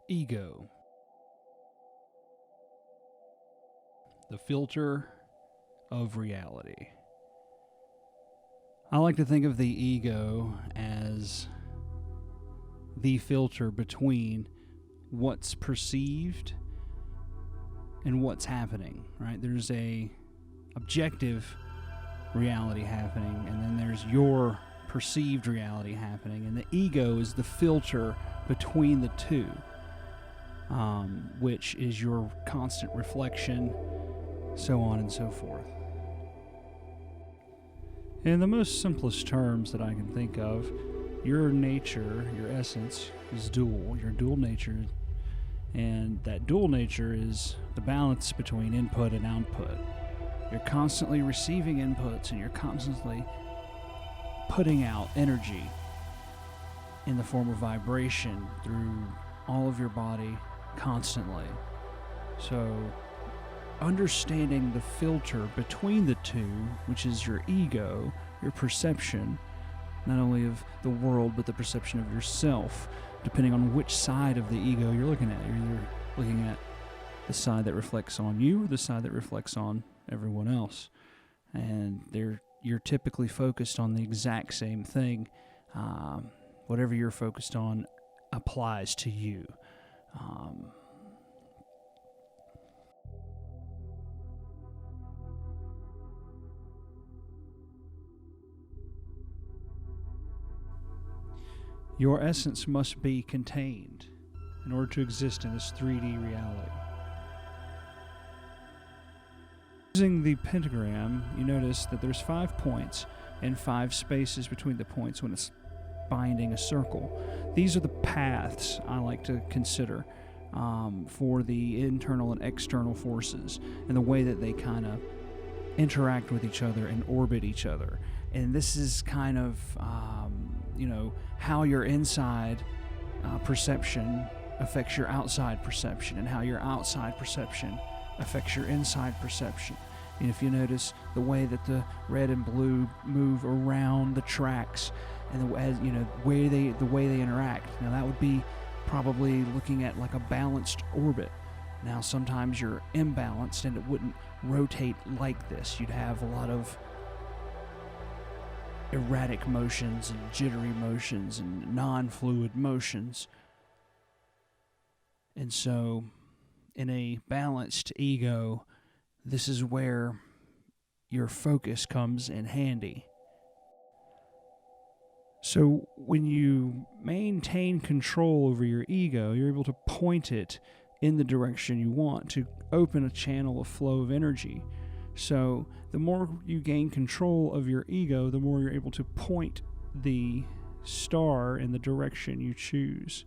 Ego. The filter of reality. I like to think of the ego as the filter between what's perceived and what's happening, right? There's a objective reality happening, and then there's your perceived reality happening, and the ego is the filter between the two, which is your constant reflection, so on and so forth. In the most simplest terms that I can think of, your nature, your essence, is dual. Your dual nature, and that dual nature is the balance between input and output. You're constantly receiving inputs, and you're constantly putting out energy in the form of vibration through all of your body constantly. So, understanding the filter between the two, which is your ego, your perception, not only of the world, but the perception of yourself, depending on which side of the ego you're looking at. You're either looking at the side that reflects on you or the side that reflects on everyone else. And you're typically focused on the exact same thing. Whatever you're focused on applies to you. Your essence must be contained in order to exist in this 3D reality. Using the pentagram, you notice that there's 5 points and 5 spaces between the points when it's binding a circle. These are the paths I like to consider for the internal and external forces and the way that they kind of interact with each other and orbit each other. And this is kind of, how your inside perception affects your outside perception, and how your outside perception affects your inside perception. And if you notice the way that the red and blue move around the tracks, and the way they interact. Now that would be probably looking at like a balanced orbit. Now sometimes you're imbalanced and it wouldn't rotate like this. You'd have a lot of erratic motions and jittery motions and non-fluid motions. And so in a balanced ego, this is where your focus comes in handy. So when you maintain control over your ego, you're able to point it in the direction you want to open a channel of flow of energy. So the more you gain control of your ego, the more you're able to point the star in the direction you choose.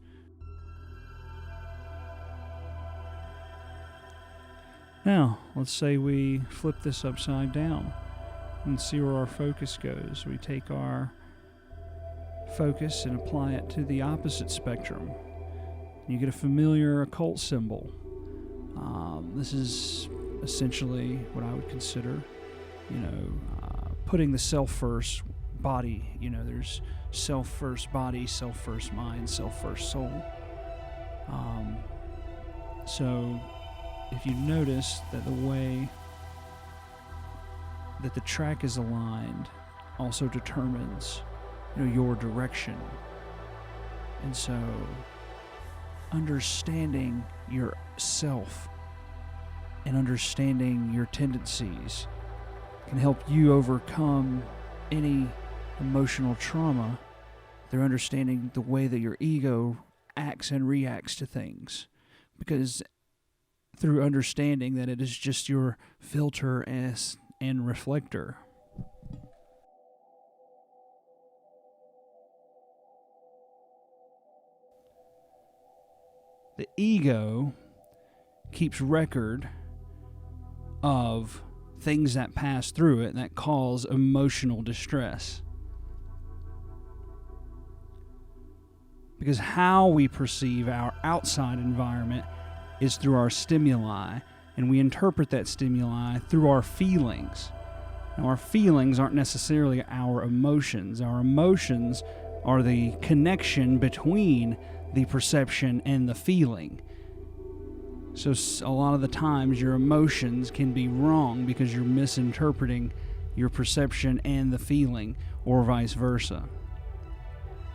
Now, let's say we flip this upside down and see where our focus goes. We take our focus and apply it to the opposite spectrum. You get a familiar occult symbol. This is essentially what I would consider, putting the self first body. There's self first body, self first mind, self first soul. So if you notice that the way that the track is aligned also determines your direction. And so understanding yourself and understanding your tendencies can help you overcome any emotional trauma through understanding the way that your ego acts and reacts to things. Because through understanding that it is just your filter and reflector. The ego keeps record of things that pass through it and that cause emotional distress. Because how we perceive our outside environment is through our stimuli, and we interpret that stimuli through our feelings. Now, our feelings aren't necessarily our emotions. Our emotions are the connection between the perception and the feeling. So a lot of the times your emotions can be wrong because you're misinterpreting your perception and the feeling, or vice versa.